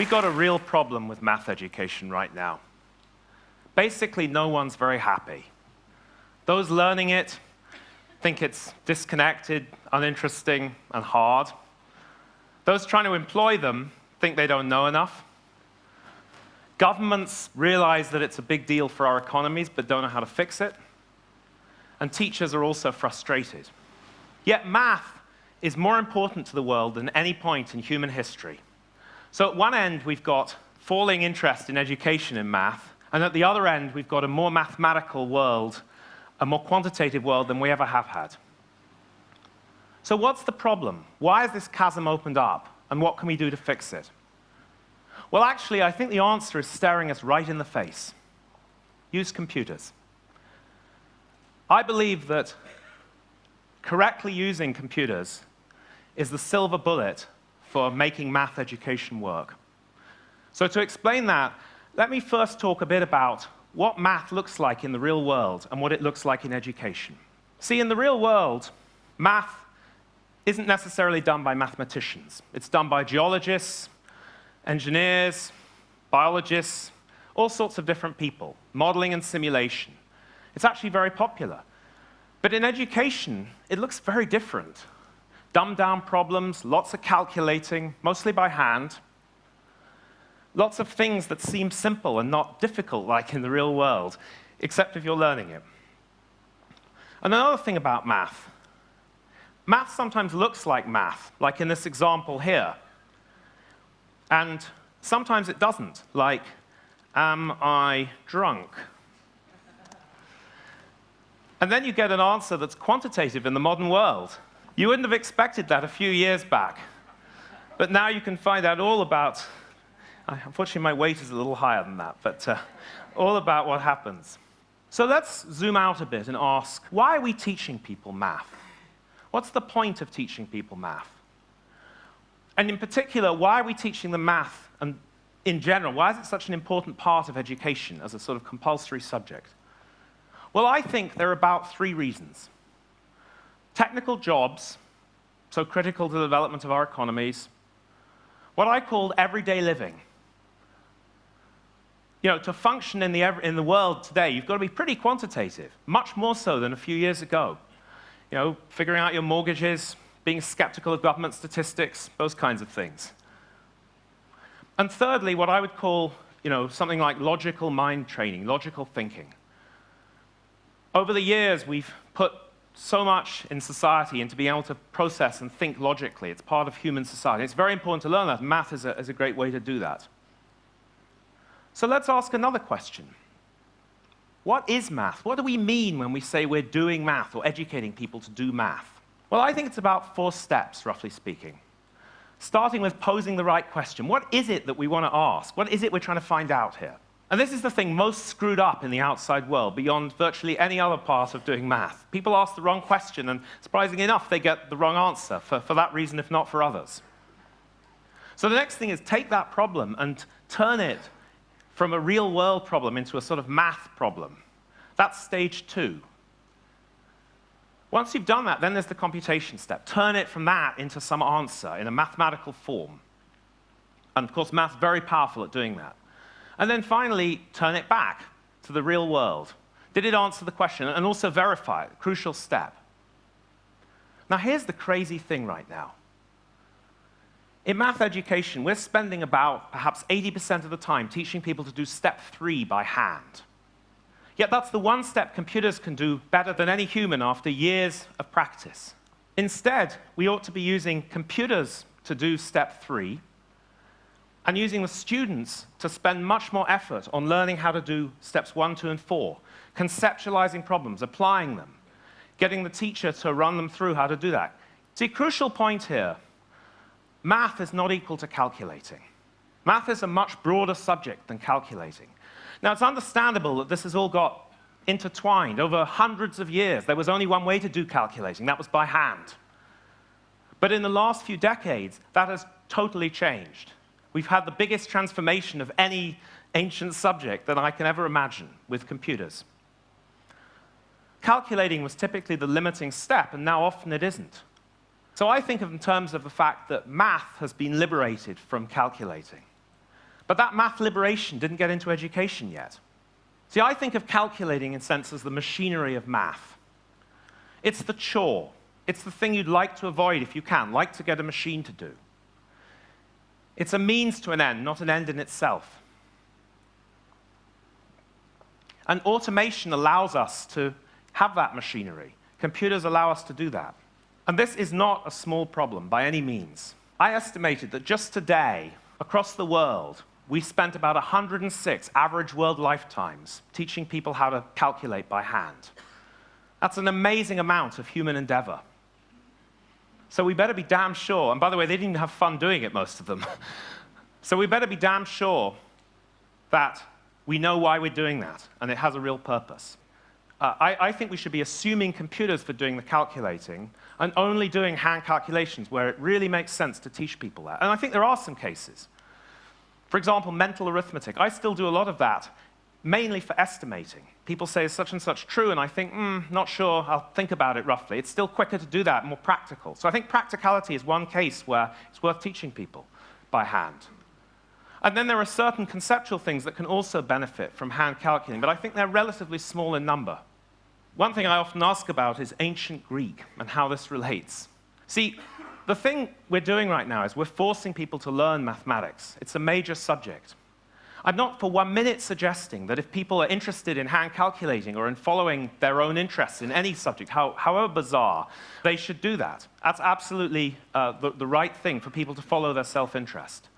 We've got a real problem with math education right now. Basically, no one's very happy. Those learning it think it's disconnected, uninteresting, and hard. Those trying to employ them think they don't know enough. Governments realize that it's a big deal for our economies, but don't know how to fix it. And teachers are also frustrated. Yet math is more important to the world than any point in human history. So at one end, we've got falling interest in education in math, and at the other end, we've got a more mathematical world, a more quantitative world than we ever have had. So what's the problem? Why has this chasm opened up, and what can we do to fix it? Well, actually, I think the answer is staring us right in the face. Use computers. I believe that correctly using computers is the silver bullet for making math education work. So to explain that, let me first talk a bit about what math looks like in the real world and what it looks like in education. See, in the real world, math isn't necessarily done by mathematicians. It's done by geologists, engineers, biologists, all sorts of different people, modeling and simulation. It's actually very popular. But in education, it looks very different. Dumbed-down problems, lots of calculating, mostly by hand. Lots of things that seem simple and not difficult, like in the real world, except if you're learning it. And another thing about math. Math sometimes looks like math, like in this example here. And sometimes it doesn't, like, am I drunk? And then you get an answer that's quantitative in the modern world. You wouldn't have expected that a few years back. But now you can find out all about, unfortunately my weight is a little higher than that, but all about what happens. So let's zoom out a bit and ask, why are we teaching people math? What's the point of teaching people math? And in particular, why are we teaching them math? And in general, why is it such an important part of education as a sort of compulsory subject? Well, I think there are about 3 reasons. Technical jobs, so critical to the development of our economies. What I call everyday living. You know, to function in the world today, you've got to be pretty quantitative, much more so than a few years ago. You know, figuring out your mortgages, being skeptical of government statistics, those kinds of things. And thirdly, what I would call, you know, something like logical mind training, logical thinking. Over the years, we've put so much in society into being able to process and think logically. It's part of human society. It's very important to learn that. Math is a great way to do that. So let's ask another question. What is math? What do we mean when we say we're doing math or educating people to do math? Well, I think it's about 4 steps, roughly speaking. Starting with posing the right question. What is it that we want to ask? What is it we're trying to find out here? And this is the thing most screwed up in the outside world, beyond virtually any other part of doing math. People ask the wrong question, and surprisingly enough, they get the wrong answer for that reason, if not for others. So the next thing is take that problem and turn it from a real-world problem into a sort of math problem. That's stage 2. Once you've done that, then there's the computation step. Turn it from that into some answer in a mathematical form. And of course, math's very powerful at doing that. And then finally, turn it back to the real world. Did it answer the question? And also verify it, crucial step. Now, here's the crazy thing right now. In math education, we're spending about perhaps 80% of the time teaching people to do step 3 by hand. Yet that's the one step computers can do better than any human after years of practice. Instead, we ought to be using computers to do step 3, and using the students to spend much more effort on learning how to do steps 1, 2, and 4, conceptualizing problems, applying them, getting the teacher to run them through how to do that. See, crucial point here, math is not equal to calculating. Math is a much broader subject than calculating. Now, it's understandable that this has all got intertwined. Over hundreds of years, there was only one way to do calculating. That was by hand. But in the last few decades, that has totally changed. We've had the biggest transformation of any ancient subject that I can ever imagine with computers. Calculating was typically the limiting step, and now often it isn't. So I think of it in terms of the fact that math has been liberated from calculating. But that math liberation didn't get into education yet. See, I think of calculating in a sense as the machinery of math. It's the chore. It's the thing you'd like to avoid if you can, like to get a machine to do. It's a means to an end, not an end in itself. And automation allows us to have that machinery. Computers allow us to do that. And this is not a small problem by any means. I estimated that just today, across the world, we spent about 106 average world lifetimes teaching people how to calculate by hand. That's an amazing amount of human endeavor. So we better be damn sure, and by the way, they didn't even have fun doing it, most of them. So we better be damn sure that we know why we're doing that, and it has a real purpose. I think we should be assuming computers for doing the calculating and only doing hand calculations where it really makes sense to teach people that. And I think there are some cases. For example, mental arithmetic. I still do a lot of that, mainly for estimating. People say, is such and such true? And I think, not sure. I'll think about it roughly. It's still quicker to do that, more practical. So I think practicality is one case where it's worth teaching people by hand. And then there are certain conceptual things that can also benefit from hand calculating, but I think they're relatively small in number. One thing I often ask about is ancient Greek and how this relates. See, the thing we're doing right now is we're forcing people to learn mathematics. It's a major subject. I'm not for 1 minute suggesting that if people are interested in hand calculating or in following their own interests in any subject, however bizarre, they should do that. That's absolutely the right thing for people to follow their self-interest.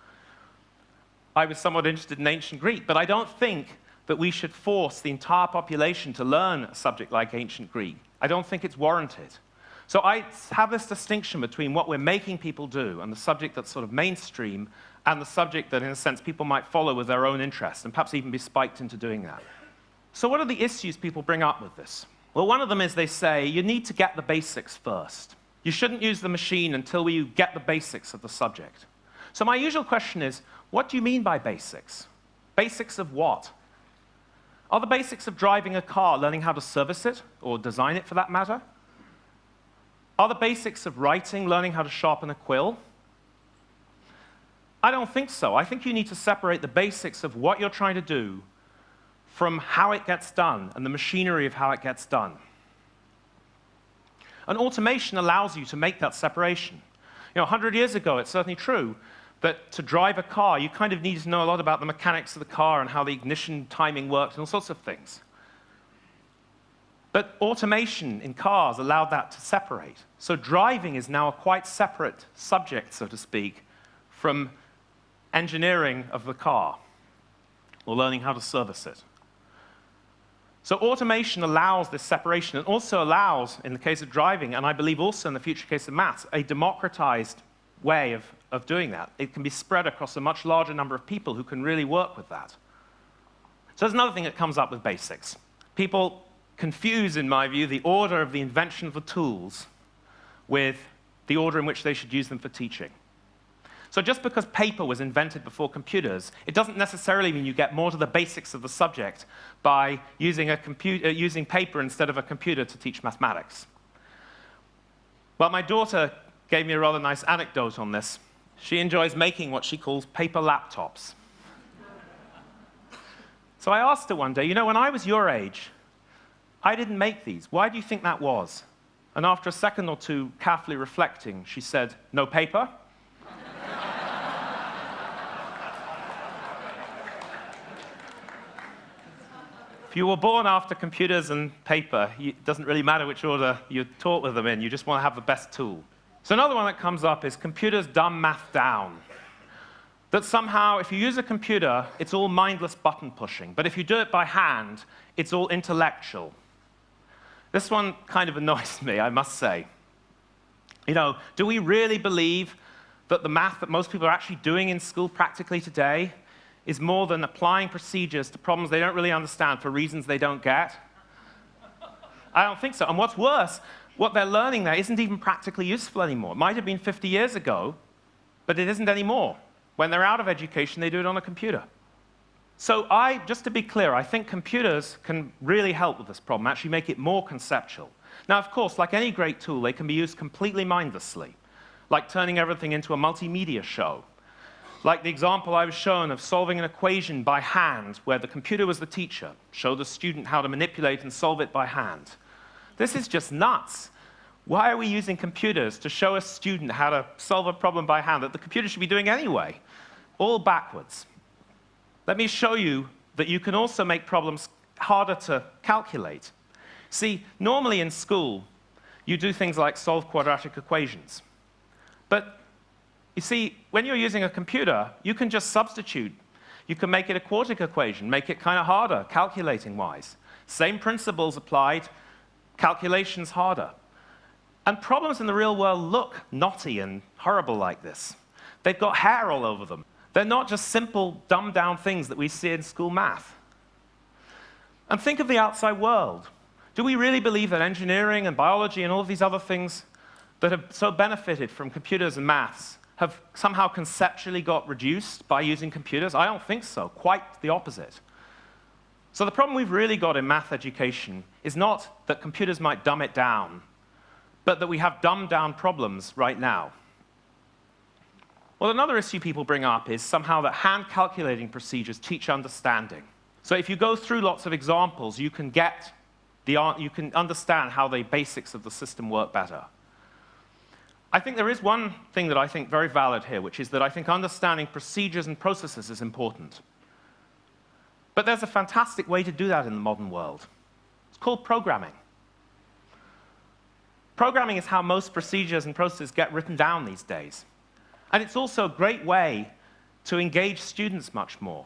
I was somewhat interested in ancient Greek, but I don't think that we should force the entire population to learn a subject like ancient Greek. I don't think it's warranted. So I have this distinction between what we're making people do and the subject that's sort of mainstream and the subject that, in a sense, people might follow with their own interest and perhaps even be spiked into doing that. So what are the issues people bring up with this? Well, one of them is they say, you need to get the basics first. You shouldn't use the machine until you get the basics of the subject. So my usual question is, what do you mean by basics? Basics of what? Are the basics of driving a car learning how to service it, or design it for that matter? Are the basics of writing learning how to sharpen a quill? I don't think so. I think you need to separate the basics of what you're trying to do from how it gets done and the machinery of how it gets done. And automation allows you to make that separation. 100 years ago, it's certainly true that to drive a car, you kind of needed to know a lot about the mechanics of the car and how the ignition timing worked and all sorts of things. But automation in cars allowed that to separate. So driving is now a quite separate subject, so to speak, from engineering of the car or learning how to service it. So automation allows this separation and also allows, in the case of driving, and I believe also in the future case of maths, a democratized way of doing that. It can be spread across a much larger number of people who can really work with that. So there's another thing that comes up with basics. People confuse, in my view, the order of the invention of the tools with the order in which they should use them for teaching. So just because paper was invented before computers, it doesn't necessarily mean you get more to the basics of the subject by using paper instead of a computer to teach mathematics. Well, my daughter gave me a rather nice anecdote on this. She enjoys making what she calls paper laptops. So I asked her one day, when I was your age, I didn't make these. Why do you think that was? And after a second or two, carefully reflecting, she said, no paper? If you were born after computers and paper, it doesn't really matter which order you're taught with them in. You just want to have the best tool. So another one that comes up is computers dumb math down. That somehow, if you use a computer, it's all mindless button pushing. But if you do it by hand, it's all intellectual. This one kind of annoys me, I must say. Do we really believe that the math that most people are actually doing in school practically today is more than applying procedures to problems they don't really understand for reasons they don't get? I don't think so. And what's worse, what they're learning there isn't even practically useful anymore. It might have been 50 years ago, but it isn't anymore. When they're out of education, they do it on a computer. So just to be clear, I think computers can really help with this problem, actually make it more conceptual. Now, of course, like any great tool, they can be used completely mindlessly, like turning everything into a multimedia show. Like the example I was shown of solving an equation by hand, where the computer was the teacher, show the student how to manipulate and solve it by hand. This is just nuts. Why are we using computers to show a student how to solve a problem by hand that the computer should be doing anyway? All backwards. Let me show you that you can also make problems harder to calculate. See, normally in school, you do things like solve quadratic equations. But you see, when you're using a computer, you can just substitute. You can make it a quartic equation, make it kind of harder, calculating-wise. Same principles applied, calculations harder. And problems in the real world look knotty and horrible like this. They've got hair all over them. They're not just simple, dumbed-down things that we see in school math. And think of the outside world. Do we really believe that engineering and biology and all of these other things that have so benefited from computers and maths have somehow conceptually got reduced by using computers? I don't think so. Quite the opposite. So the problem we've really got in math education is not that computers might dumb it down, but that we have dumbed-down problems right now. Well, another issue people bring up is somehow that hand calculating procedures teach understanding. So if you go through lots of examples, you can understand how the basics of the system work better. I think there is one thing that I think very valid here, which is that I think understanding procedures and processes is important. But there's a fantastic way to do that in the modern world. It's called programming. Programming is how most procedures and processes get written down these days. And it's also a great way to engage students much more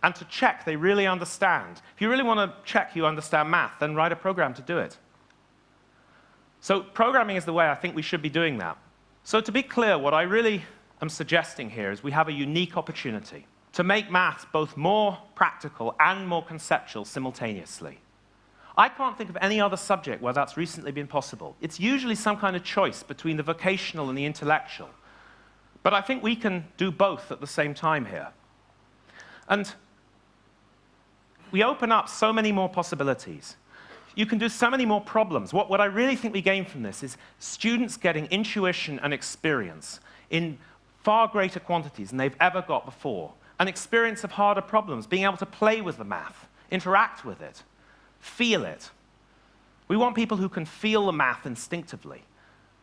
and to check they really understand. If you really want to check you understand math, then write a program to do it. So programming is the way I think we should be doing that. So to be clear, what I really am suggesting here is we have a unique opportunity to make maths both more practical and more conceptual simultaneously. I can't think of any other subject where that's recently been possible. It's usually some kind of choice between the vocational and the intellectual. But I think we can do both at the same time here. And we open up so many more possibilities. You can do so many more problems. What I really think we gain from this is students getting intuition and experience in far greater quantities than they've ever got before. An experience of harder problems, being able to play with the math, interact with it, feel it. We want people who can feel the math instinctively.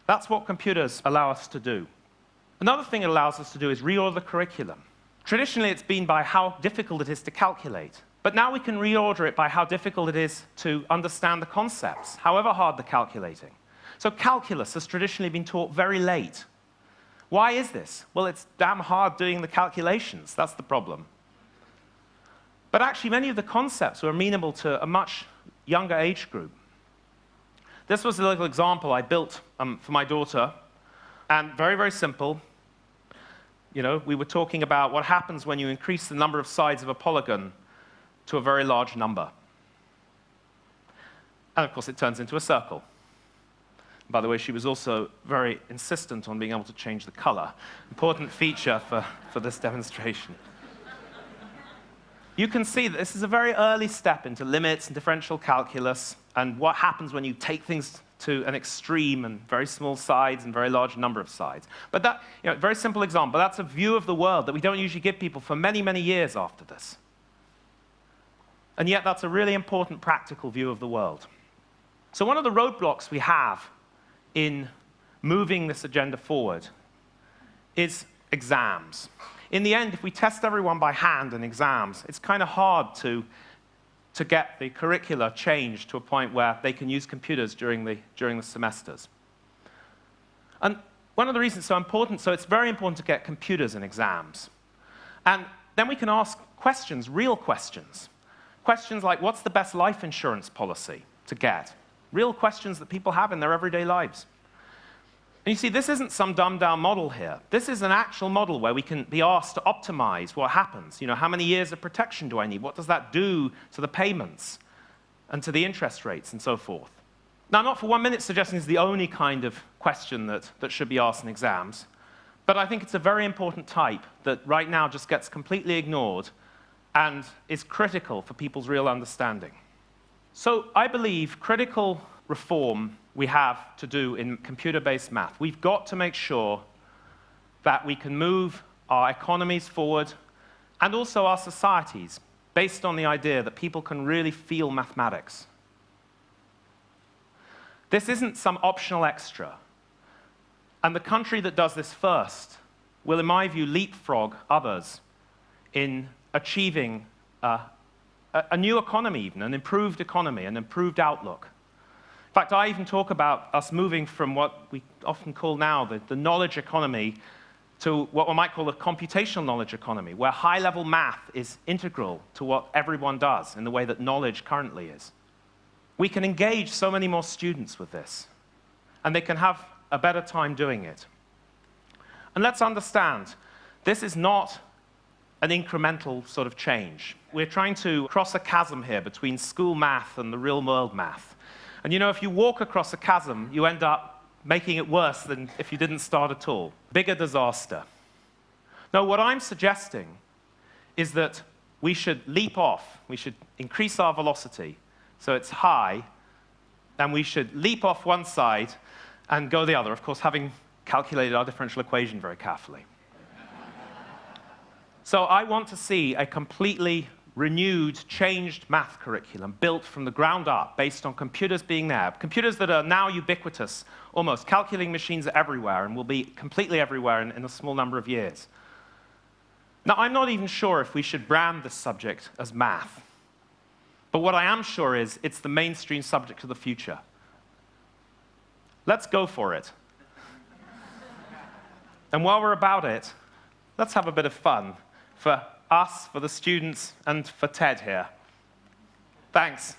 That's what computers allow us to do. Another thing it allows us to do is reorder the curriculum. Traditionally, it's been by how difficult it is to calculate. But now we can reorder it by how difficult it is to understand the concepts, however hard the calculating. So calculus has traditionally been taught very late. Why is this? Well, it's damn hard doing the calculations. That's the problem. But actually, many of the concepts were amenable to a much younger age group. This was a little example I built for my daughter, and very, very simple. You know, we were talking about what happens when you increase the number of sides of a polygon to a very large number. And of course, it turns into a circle. By the way, she was also very insistent on being able to change the color. Important feature for this demonstration. You can see that this is a very early step into limits and differential calculus and what happens when you take things to an extreme and very small sides and very large number of sides. But that, very simple example, that's a view of the world that we don't usually give people for many, many years after this. And yet that's a really important practical view of the world. So one of the roadblocks we have in moving this agenda forward is exams. In the end, if we test everyone by hand in exams, it's kind of hard to get the curricula changed to a point where they can use computers during the semesters. And one of the reasons it's so important, so it's very important to get computers in exams. And then we can ask questions, real questions. Questions like, what's the best life insurance policy to get? Real questions that people have in their everyday lives. And you see, this isn't some dumbed-down model here. This is an actual model where we can be asked to optimize what happens. How many years of protection do I need? What does that do to the payments and to the interest rates and so forth? Now, not for 1 minute suggesting it's the only kind of question that should be asked in exams, but I think it's a very important type that right now just gets completely ignored and is critical for people's real understanding. So I believe critical reform we have to do in computer-based math. We've got to make sure that we can move our economies forward and also our societies based on the idea that people can really feel mathematics. This isn't some optional extra. And the country that does this first will, in my view, leapfrog others in achieving a new economy even, an improved economy, an improved outlook. In fact, I even talk about us moving from what we often call now the knowledge economy to what we might call a computational knowledge economy, where high-level math is integral to what everyone does in the way that knowledge currently is. We can engage so many more students with this, and they can have a better time doing it. And let's understand, this is not an incremental sort of change. We're trying to cross a chasm here between school math and the real-world math. And you know, if you walk across a chasm, you end up making it worse than if you didn't start at all. Bigger disaster. Now, what I'm suggesting is that we should leap off. We should increase our velocity so it's high, and we should leap off one side and go the other, of course, having calculated our differential equation very carefully. So I want to see a completely renewed, changed math curriculum built from the ground up based on computers being there. Computers that are now ubiquitous, almost. Calculating machines are everywhere and will be completely everywhere in a small number of years. Now, I'm not even sure if we should brand this subject as math. But what I am sure is it's the mainstream subject of the future. Let's go for it. And while we're about it, let's have a bit of fun for us, for the students, and for Ted here. Thanks.